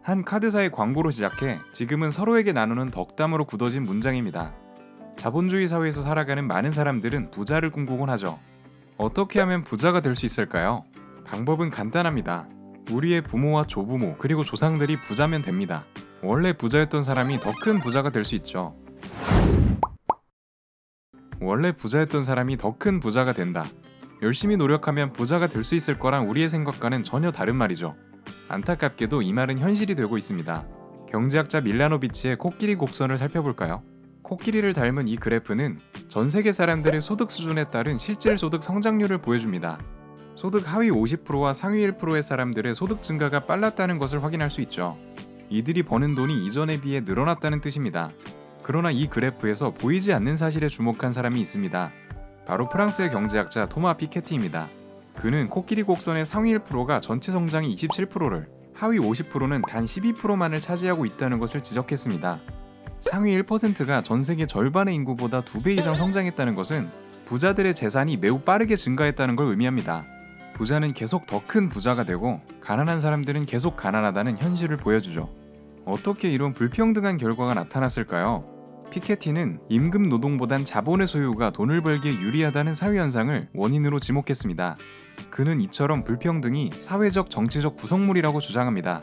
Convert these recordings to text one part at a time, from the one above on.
한 카드사의 광고로 시작해 지금은 서로에게 나누는 덕담으로 굳어진 문장입니다. 자본주의 사회에서 살아가는 많은 사람들은 부자를 꿈꾸곤 하죠. 어떻게 하면 부자가 될 수 있을까요? 방법은 간단합니다. 우리의 부모와 조부모 그리고 조상들이 부자면 됩니다. 원래 부자였던 사람이 더 큰 부자가 될 수 있죠. 원래 부자였던 사람이 더 큰 부자가 된다. 열심히 노력하면 부자가 될 수 있을 거란 우리의 생각과는 전혀 다른 말이죠. 안타깝게도 이 말은 현실이 되고 있습니다. 경제학자 밀라노비치의 코끼리 곡선을 살펴볼까요? 코끼리를 닮은 이 그래프는 전 세계 사람들의 소득 수준에 따른 실질 소득 성장률을 보여줍니다. 소득 하위 50%와 상위 1%의 사람들의 소득 증가가 빨랐다는 것을 확인할 수 있죠. 이들이 버는 돈이 이전에 비해 늘어났다는 뜻입니다. 그러나 이 그래프에서 보이지 않는 사실에 주목한 사람이 있습니다. 바로 프랑스의 경제학자 토마 피케티입니다. 그는 코끼리 곡선의 상위 1%가 전체 성장의 27%를, 하위 50%는 단 12%만을 차지하고 있다는 것을 지적했습니다. 상위 1%가 전 세계 절반의 인구보다 2배 이상 성장했다는 것은 부자들의 재산이 매우 빠르게 증가했다는 걸 의미합니다. 부자는 계속 더 큰 부자가 되고 가난한 사람들은 계속 가난하다는 현실을 보여주죠. 어떻게 이런 불평등한 결과가 나타났을까요? 피케티는 임금 노동보단 자본의 소유가 돈을 벌기에 유리하다는 사회현상을 원인으로 지목했습니다. 그는 이처럼 불평등이 사회적 정치적 구성물이라고 주장합니다.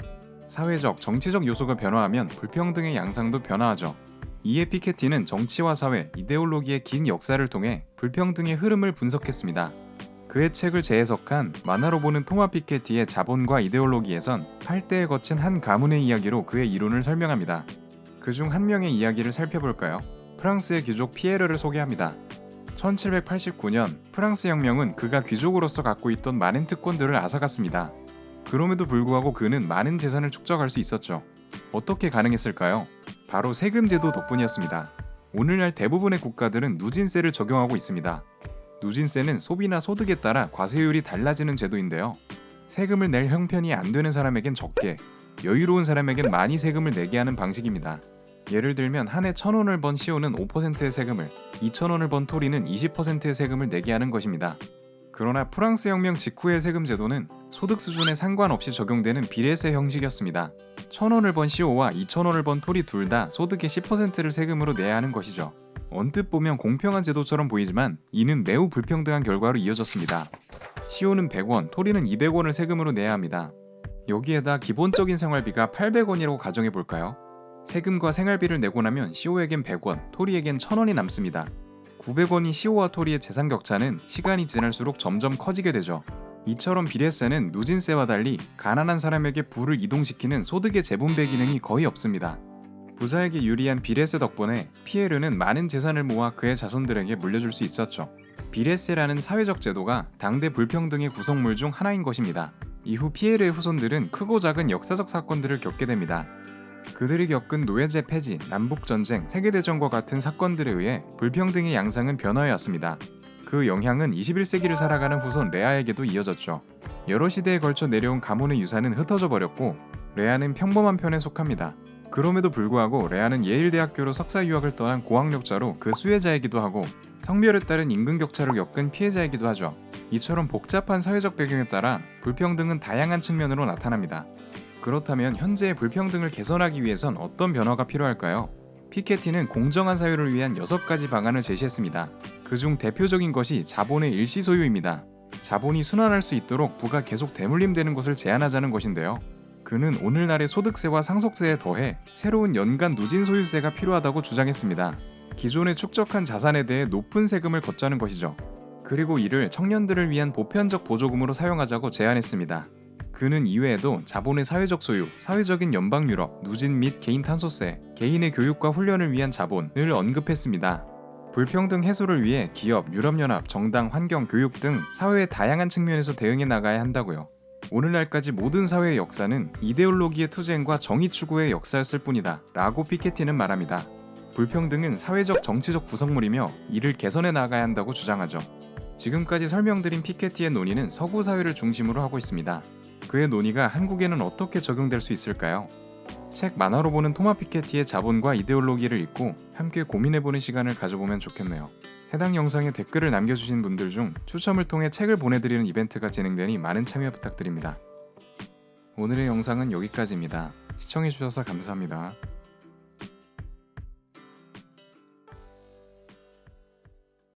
사회적, 정치적 요소가 변화하면 불평등의 양상도 변화하죠. 이에 피케티는 정치와 사회, 이데올로기의 긴 역사를 통해 불평등의 흐름을 분석했습니다. 그의 책을 재해석한 만화로 보는 토마 피케티의 자본과 이데올로기에선 8대에 거친 한 가문의 이야기로 그의 이론을 설명합니다. 그중 한 명의 이야기를 살펴볼까요? 프랑스의 귀족 피에르를 소개합니다. 1789년 프랑스 혁명은 그가 귀족으로서 갖고 있던 많은 특권들을 앗아갔습니다. 그럼에도 불구하고 그는 많은 재산을 축적할 수 있었죠. 어떻게 가능했을까요? 바로 세금 제도 덕분이었습니다. 오늘날 대부분의 국가들은 누진세를 적용하고 있습니다. 누진세는 소비나 소득에 따라 과세율이 달라지는 제도인데요. 세금을 낼 형편이 안 되는 사람에겐 적게, 여유로운 사람에겐 많이 세금을 내게 하는 방식입니다. 예를 들면 한 해 1,000원을 번 시오는 5%의 세금을, 2,000원을 번 토리는 20%의 세금을 내게 하는 것입니다. 그러나 프랑스 혁명 직후의 세금 제도는 소득 수준에 상관없이 적용되는 비례세 형식이었습니다. 1,000원을 번 시오와 2,000원을 번 토리 둘 다 소득의 10%를 세금으로 내야 하는 것이죠. 언뜻 보면 공평한 제도처럼 보이지만 이는 매우 불평등한 결과로 이어졌습니다. 시오는 100원, 토리는 200원을 세금으로 내야 합니다. 여기에다 기본적인 생활비가 800원이라고 가정해볼까요? 세금과 생활비를 내고 나면 시오에겐 100원, 토리에겐 1,000원이 남습니다. 900원인 시오와 토리의 재산 격차는 시간이 지날수록 점점 커지게 되죠. 이처럼 비례세는 누진세와 달리 가난한 사람에게 부를 이동시키는 소득의 재분배 기능이 거의 없습니다. 부자에게 유리한 비례세 덕분에 피에르는 많은 재산을 모아 그의 자손들에게 물려줄 수 있었죠. 비례세라는 사회적 제도가 당대 불평등의 구성물 중 하나인 것입니다. 이후 피에르의 후손들은 크고 작은 역사적 사건들을 겪게 됩니다. 그들이 겪은 노예제 폐지, 남북전쟁, 세계대전과 같은 사건들에 의해 불평등의 양상은 변화해왔습니다. 그 영향은 21세기를 살아가는 후손 레아에게도 이어졌죠. 여러 시대에 걸쳐 내려온 가문의 유산은 흩어져 버렸고 레아는 평범한 편에 속합니다. 그럼에도 불구하고 레아는 예일대학교로 석사 유학을 떠난 고학력자로 그 수혜자이기도 하고 성별에 따른 임금 격차를 겪은 피해자이기도 하죠. 이처럼 복잡한 사회적 배경에 따라 불평등은 다양한 측면으로 나타납니다. 그렇다면 현재의 불평등을 개선하기 위해선 어떤 변화가 필요할까요? 피케티는 공정한 사회를 위한 6가지 방안을 제시했습니다. 그중 대표적인 것이 자본의 일시 소유입니다. 자본이 순환할 수 있도록 부가 계속 대물림되는 것을 제한하자는 것인데요. 그는 오늘날의 소득세와 상속세에 더해 새로운 연간 누진 소유세가 필요하다고 주장했습니다. 기존에 축적한 자산에 대해 높은 세금을 걷자는 것이죠. 그리고 이를 청년들을 위한 보편적 보조금으로 사용하자고 제안했습니다. 그는 이외에도 자본의 사회적 소유, 사회적인 연방 유럽, 누진 및 개인 탄소세, 개인의 교육과 훈련을 위한 자본을 언급했습니다. 불평등 해소를 위해 기업, 유럽연합, 정당, 환경, 교육 등 사회의 다양한 측면에서 대응해 나가야 한다고요. 오늘날까지 모든 사회의 역사는 이데올로기의 투쟁과 정의 추구의 역사였을 뿐이다 라고 피케티는 말합니다. 불평등은 사회적 정치적 구성물이며 이를 개선해 나가야 한다고 주장하죠. 지금까지 설명드린 피케티의 논의는 서구 사회를 중심으로 하고 있습니다. 그의 논의가 한국에는 어떻게 적용될 수 있을까요? 책 만화로 보는 토마 피케티의 자본과 이데올로기를 읽고 함께 고민해보는 시간을 가져보면 좋겠네요. 해당 영상에 댓글을 남겨주신 분들 중 추첨을 통해 책을 보내드리는 이벤트가 진행되니 많은 참여 부탁드립니다. 오늘의 영상은 여기까지입니다. 시청해주셔서 감사합니다.